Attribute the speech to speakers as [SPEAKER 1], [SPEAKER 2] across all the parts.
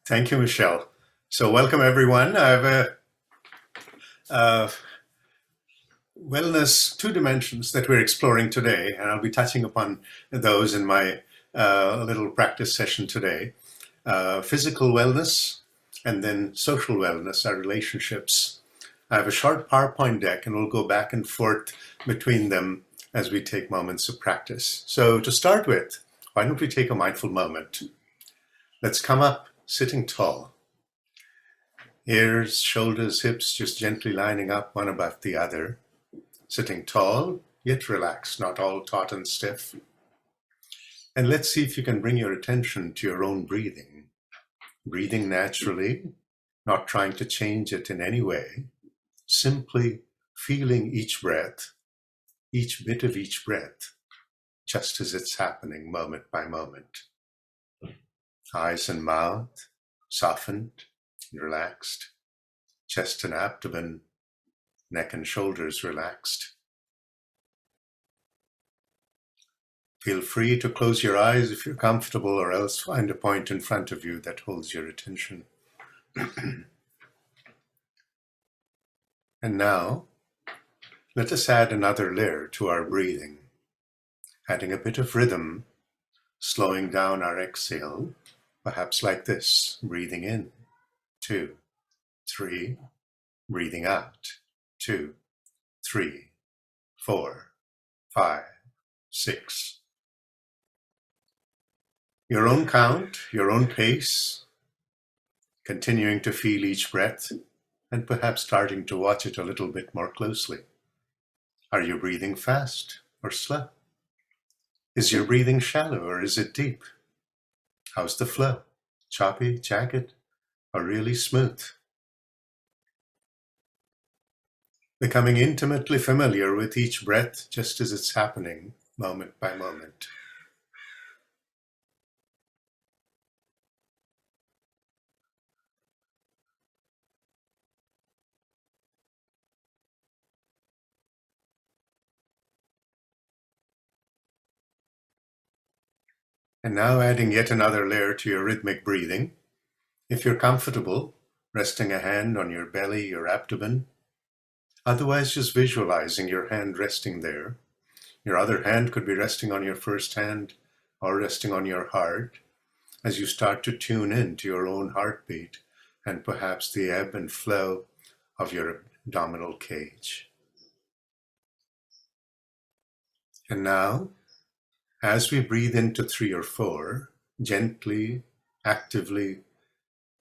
[SPEAKER 1] Thank you, Michelle. So, welcome everyone. I have uh, wellness two dimensions that we're exploring today, and I'll be touching upon those in my little practice session today. Physical wellness and then social wellness, our relationships. I have a short PowerPoint deck, and we'll go back and forth between them as we take moments of practice. So, to start with, why don't we take a mindful moment? Let's come up sitting tall. Ears, shoulders, hips just gently lining up one above the other. Sitting tall, yet relaxed, not all taut and stiff. And let's see if you can bring your attention to your own breathing. Breathing naturally, not trying to change it in any way. Simply feeling each breath, each bit of each breath, just as it's happening moment by moment. Eyes and mouth softened and relaxed. Chest and abdomen, neck and shoulders relaxed. Feel free to close your eyes if you're comfortable, or else find a point in front of you that holds your attention. And now, let us add another layer to our breathing, adding a bit of rhythm, slowing down our exhale, perhaps like this, breathing in, 2, 3, breathing out, 2, 3, 4, 5, 6. Your own count, your own pace, continuing to feel each breath and perhaps starting to watch it a little bit more closely. Are you breathing fast or slow? Is your breathing shallow or is it deep? How's the flow? Choppy, jagged, or really smooth? Becoming intimately familiar with each breath just as it's happening, moment by moment. And now adding yet another layer to your rhythmic breathing. If you're comfortable, resting a hand on your belly, your abdomen. Otherwise, just visualizing your hand resting there. Your other hand could be resting on your first hand or resting on your heart as you start to tune in to your own heartbeat and perhaps the ebb and flow of your abdominal cage. And now, as we breathe into 3 or 4, gently, actively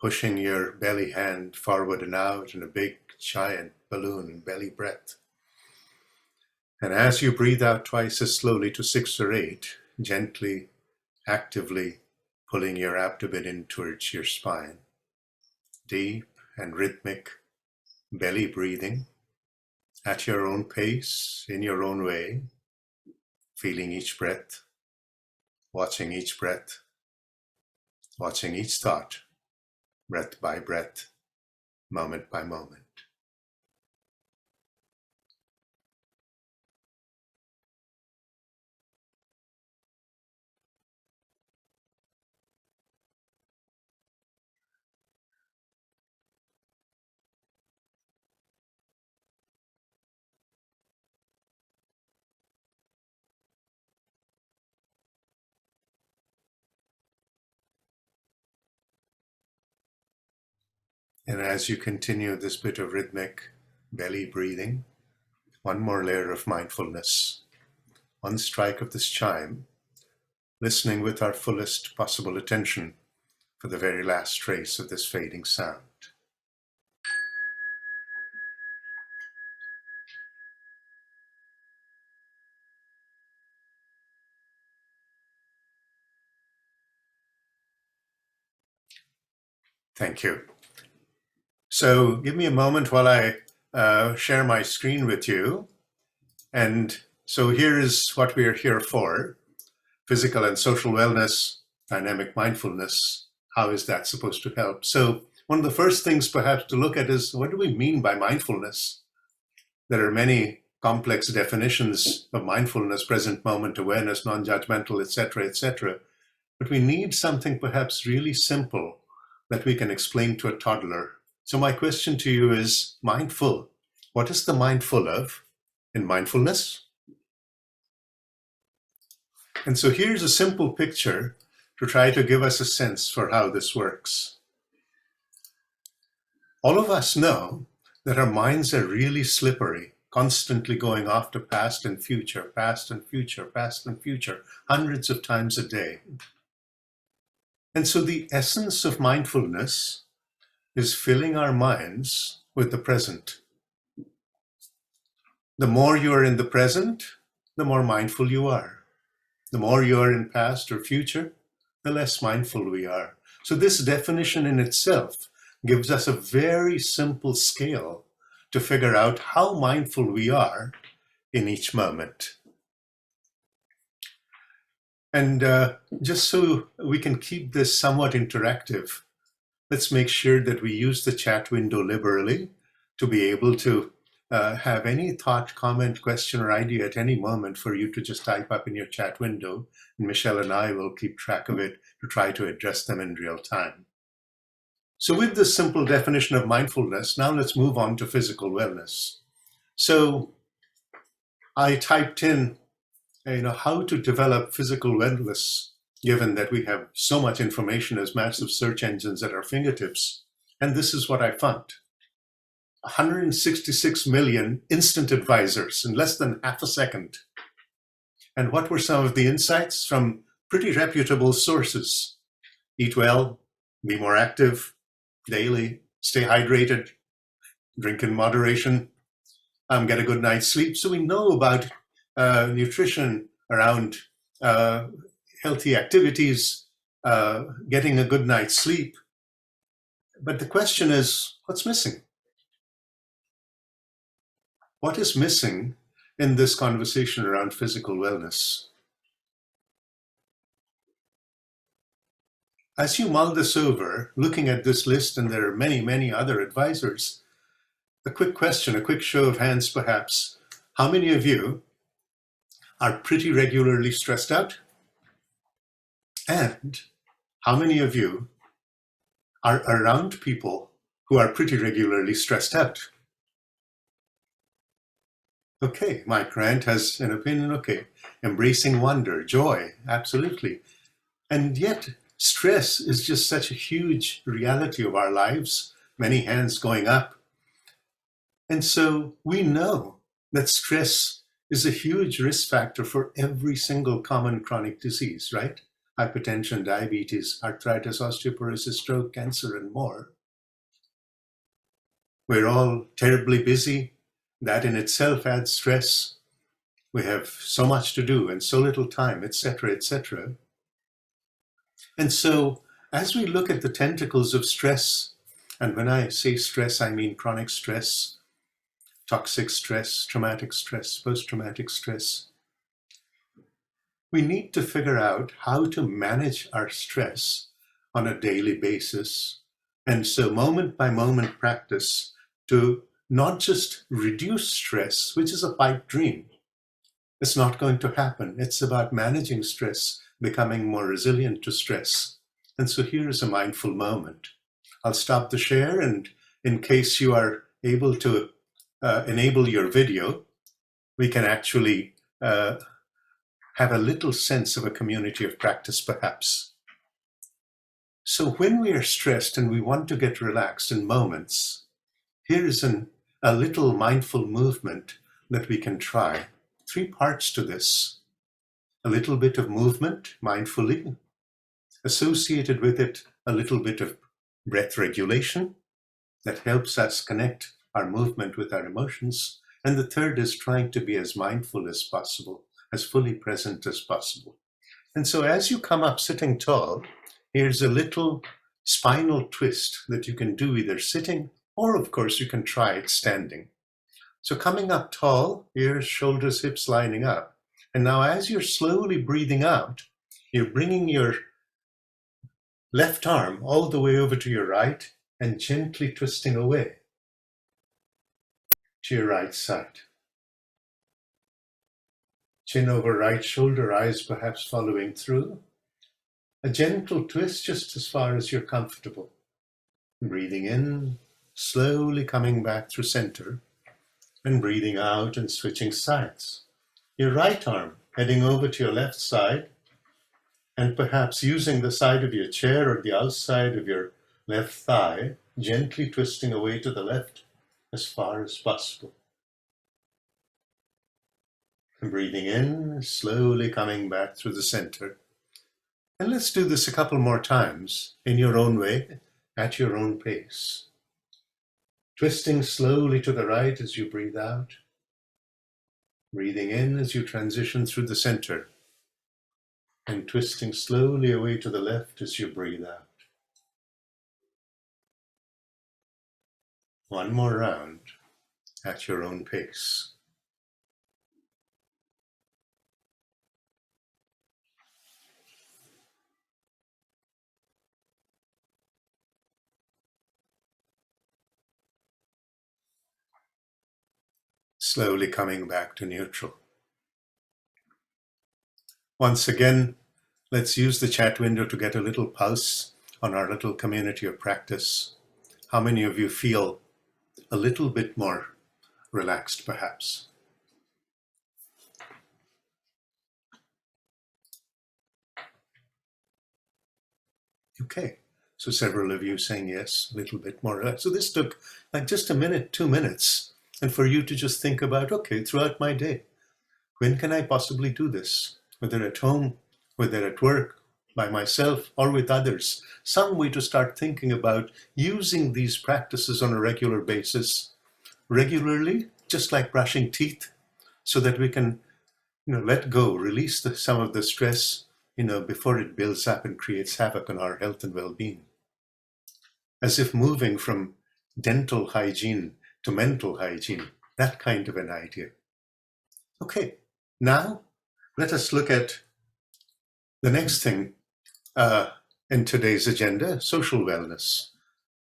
[SPEAKER 1] pushing your belly hand forward and out in a big, giant balloon belly breath. And as you breathe out twice as slowly to 6 or 8, gently, actively pulling your abdomen in towards your spine. Deep and rhythmic belly breathing at your own pace, in your own way, feeling each breath, watching each breath, watching each thought, breath by breath, moment by moment. And as you continue this bit of rhythmic belly breathing, one more layer of mindfulness, one strike of this chime, listening with our fullest possible attention for the very last trace of this fading sound. Thank you. So give me a moment while I share my screen with you. And so here is what we are here for: physical and social wellness, dynamic mindfulness. How is that supposed to help? So one of the first things perhaps to look at is, what do we mean by mindfulness? There are many complex definitions of mindfulness: present moment awareness, non-judgmental, etc., etc. But we need something perhaps really simple that we can explain to a toddler. So my question to you is mindful. What is the mindful of in mindfulness? And so here's a simple picture to try to give us a sense for how this works. All of us know that our minds are really slippery, constantly going off to past and future, past and future, past and future, hundreds of times a day. And so the essence of mindfulness is filling our minds with the present. The more you are in the present, the more mindful you are. The more you are in past or future, the less mindful we are. So this definition in itself gives us a very simple scale to figure out how mindful we are in each moment. And just so we can keep this somewhat interactive, let's make sure that we use the chat window liberally to be able to have any thought, comment, question, or idea at any moment for you to just type up in your chat window. And Michelle and I will keep track of it to try to address them in real time. So with this simple definition of mindfulness, now let's move on to physical wellness. So I typed in, how to develop physical wellness, given that we have so much information as massive search engines at our fingertips. And this is what I found. 166 million instant advisors in less than half a second. And what were some of the insights from pretty reputable sources? Eat well, be more active daily, stay hydrated, drink in moderation, get a good night's sleep. So we know about nutrition around healthy activities, getting a good night's sleep. But the question is, what's missing? What is missing in this conversation around physical wellness? As you mull this over, looking at this list, and there are many, many other advisors, a quick question, a quick show of hands perhaps. How many of you are pretty regularly stressed out? And how many of you are around people who are pretty regularly stressed out? Okay, Mike Grant has an opinion. Okay, embracing wonder, joy, absolutely. And yet, stress is just such a huge reality of our lives, many hands going up. And so we know that stress is a huge risk factor for every single common chronic disease, right? Hypertension, diabetes, arthritis, osteoporosis, stroke, cancer, and more. We're all terribly busy. That in itself adds stress. We have so much to do and so little time, etc., etc. And so as we look at the tentacles of stress, and when I say stress, I mean chronic stress, toxic stress, traumatic stress, post-traumatic stress, we need to figure out how to manage our stress on a daily basis. And so moment by moment practice to not just reduce stress, which is a pipe dream. It's not going to happen. It's about managing stress, becoming more resilient to stress. And so here is a mindful moment. I'll stop the share, and in case you are able to enable your video, we can actually have a little sense of a community of practice, perhaps. So when we are stressed and we want to get relaxed in moments, here is a little mindful movement that we can try. 3 parts to this. A little bit of movement mindfully, associated with it a little bit of breath regulation that helps us connect our movement with our emotions. And the third is trying to be as mindful as possible, as fully present as possible. And so as you come up sitting tall, here's a little spinal twist that you can do either sitting, or of course you can try it standing. So coming up tall, ears, shoulders, hips lining up. And now as you're slowly breathing out, you're bringing your left arm all the way over to your right and gently twisting away to your right side. Chin over right shoulder, eyes perhaps following through. A gentle twist just as far as you're comfortable. Breathing in, slowly coming back through center, and breathing out and switching sides. Your right arm heading over to your left side, and perhaps using the side of your chair or the outside of your left thigh, gently twisting away to the left as far as possible. And breathing in, slowly coming back through the center. And let's do this a couple more times in your own way, at your own pace. Twisting slowly to the right as you breathe out. Breathing in as you transition through the center. And twisting slowly away to the left as you breathe out. One more round at your own pace. Slowly coming back to neutral. Once again, let's use the chat window to get a little pulse on our little community of practice. How many of you feel a little bit more relaxed, perhaps? Okay, so several of you saying yes, a little bit more relaxed. So this took like just a minute, 2 minutes, and for you to just think about, okay, throughout my day, when can I possibly do this? Whether at home, whether at work, by myself, or with others. Some way to start thinking about using these practices on a regular basis, regularly, just like brushing teeth, so that we can, let go, release some of the stress, before it builds up and creates havoc on our health and well-being. As if moving from dental hygiene to mental hygiene, that kind of an idea. Okay, now let us look at the next thing in today's agenda, social wellness.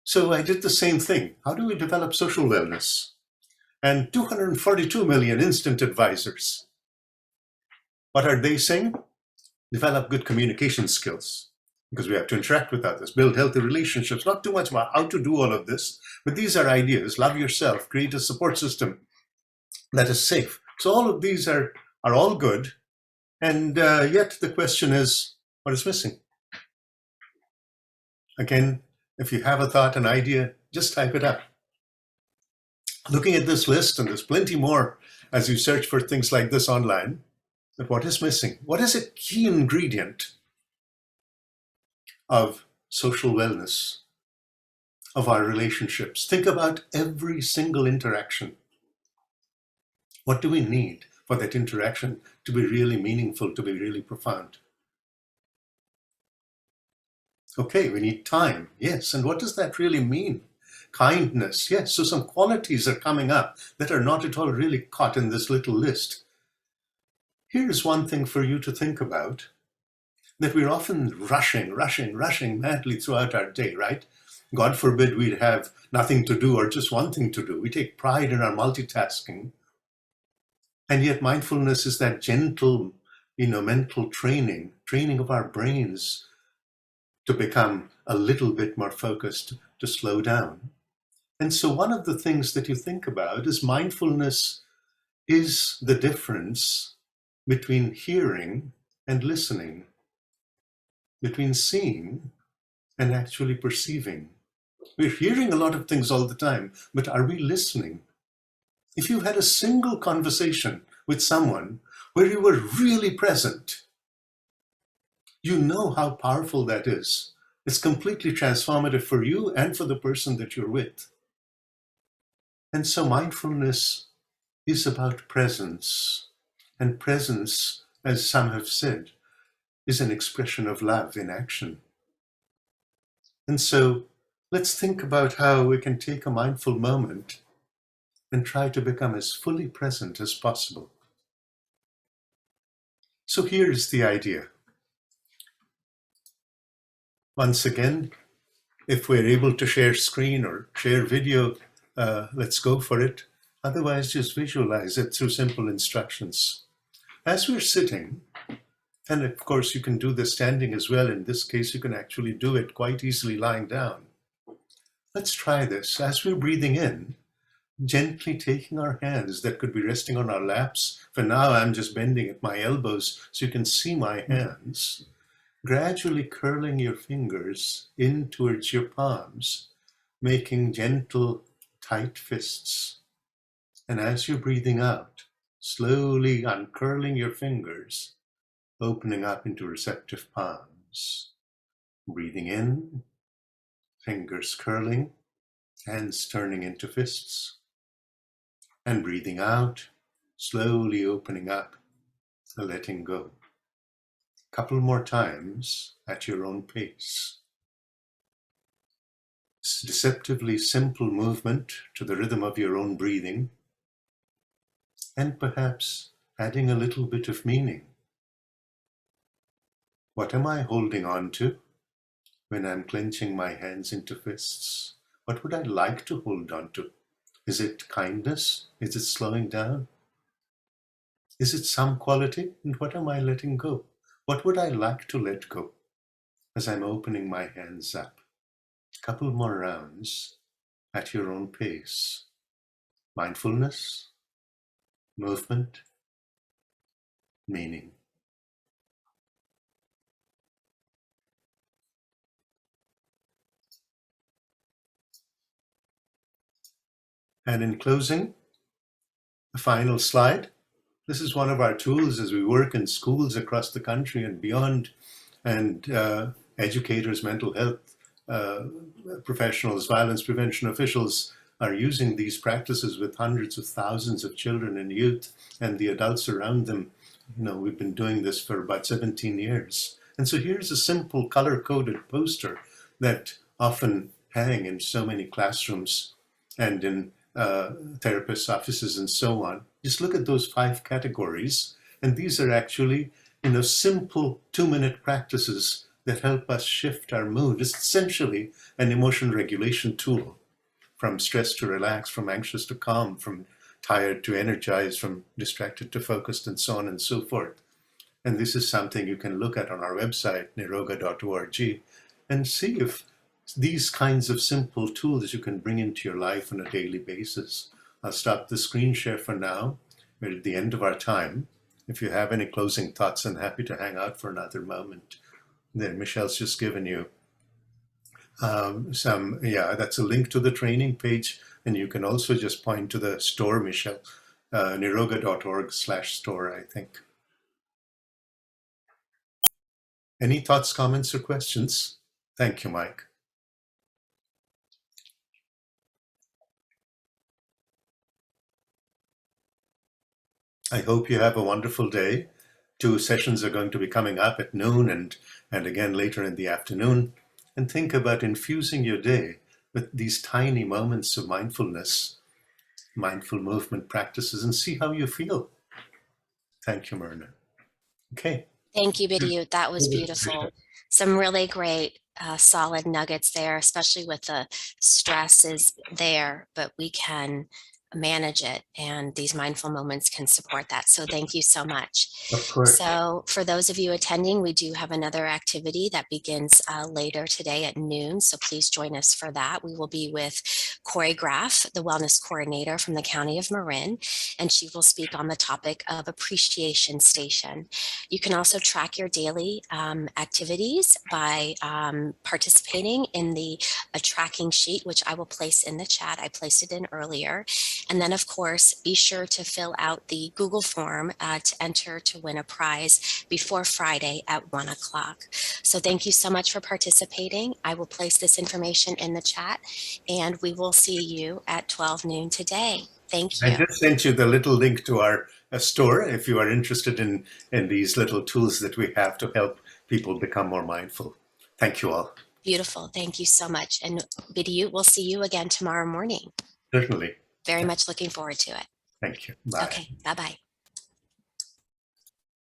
[SPEAKER 1] So I did the same thing. How do we develop social wellness? And 242 million instant advisors. What are they saying? Develop good communication skills, because we have to interact with others, build healthy relationships, not too much about how to do all of this, but these are ideas. Love yourself, create a support system that is safe. So all of these are all good. And yet the question is, what is missing? Again, if you have a thought, an idea, just type it up. Looking at this list, and there's plenty more as you search for things like this online, but what is missing? What is a key ingredient of social wellness, of our relationships? Think about every single interaction. What do we need for that interaction to be really meaningful, to be really profound? Okay, we need time, yes. And what does that really mean? Kindness, yes. So some qualities are coming up that are not at all really caught in this little list. Here's one thing for you to think about, that we're often rushing madly throughout our day, right? God forbid we'd have nothing to do or just one thing to do. We take pride in our multitasking. And yet mindfulness is that gentle, mental training of our brains to become a little bit more focused, to slow down. And so one of the things that you think about is mindfulness is the difference between hearing and listening, between seeing and actually perceiving. We're hearing a lot of things all the time, but are we listening? If you had a single conversation with someone where you were really present, you know how powerful that is. It's completely transformative for you and for the person that you're with. And so mindfulness is about presence. And presence, as some have said, is an expression of love in action. And so let's think about how we can take a mindful moment and try to become as fully present as possible. So here's the idea. Once again, if we're able to share screen or share video, let's go for it. Otherwise, just visualize it through simple instructions. As we're sitting, and of course you can do this standing as well. In this case, you can actually do it quite easily lying down. Let's try this. As we're breathing in, gently taking our hands that could be resting on our laps. For now, I'm just bending at my elbows so you can see my hands. Gradually curling your fingers in towards your palms, making gentle, tight fists. And as you're breathing out, slowly uncurling your fingers, opening up into receptive palms. Breathing in, fingers curling, hands turning into fists. And breathing out, slowly opening up, letting go. Couple more times at your own pace. Deceptively simple movement to the rhythm of your own breathing, and perhaps adding a little bit of meaning. What am I holding on to when I'm clenching my hands into fists? What would I like to hold on to? Is it kindness? Is it slowing down? Is it some quality? And what am I letting go? What would I like to let go as I'm opening my hands up? A couple more rounds at your own pace. Mindfulness, movement, meaning. And in closing, the final slide. This is one of our tools as we work in schools across the country and beyond, and educators, mental health professionals, violence prevention officials are using these practices with hundreds of thousands of children and youth and the adults around them. We've been doing this for about 17 years. And so here's a simple color-coded poster that often hang in so many classrooms and in therapists' offices and so on. Just look at those 5 categories, and these are actually, simple 2-minute practices that help us shift our mood. It's essentially an emotion regulation tool, from stress to relax, from anxious to calm, from tired to energized, from distracted to focused, and so on and so forth. And this is something you can look at on our website, niroga.org, and see if these kinds of simple tools you can bring into your life on a daily basis. I'll stop the screen share for now. We're at the end of our time. If you have any closing thoughts, I'm happy to hang out for another moment. There, Michelle's just given you that's a link to the training page, and you can also just point to the store, Michelle, niroga.org/store, I think. Any thoughts, comments, or questions? Thank you, Mike. I hope you have a wonderful day. 2 sessions are going to be coming up at noon and again later in the afternoon. And think about infusing your day with these tiny moments of mindfulness, mindful movement practices, and see how you feel. Thank you, Myrna. Okay.
[SPEAKER 2] Thank you, Bidyut. That was beautiful. Some really great solid nuggets there, especially with the stress is there, but we can manage it, and these mindful moments can support that. So thank you so much.
[SPEAKER 1] Of course.
[SPEAKER 2] So for those of you attending, we do have another activity that begins later today at noon. So please join us for that. We will be with Corey Graff, the wellness coordinator from the County of Marin, and she will speak on the topic of appreciation station. You can also track your daily activities by participating in the tracking sheet, which I will place in the chat. I placed it in earlier. And then, of course, be sure to fill out the Google form to enter to win a prize before Friday at 1 o'clock. So thank you so much for participating. I will place this information in the chat, and we will see you at 12 noon today. Thank you.
[SPEAKER 1] I just sent you the little link to our store if you are interested in these little tools that we have to help people become more mindful. Thank you all.
[SPEAKER 2] Beautiful. Thank you so much. And Bidyut, we'll see you again tomorrow morning.
[SPEAKER 1] Certainly.
[SPEAKER 2] Very much looking forward to it.
[SPEAKER 1] Thank you. Bye.
[SPEAKER 2] Okay. Bye-bye.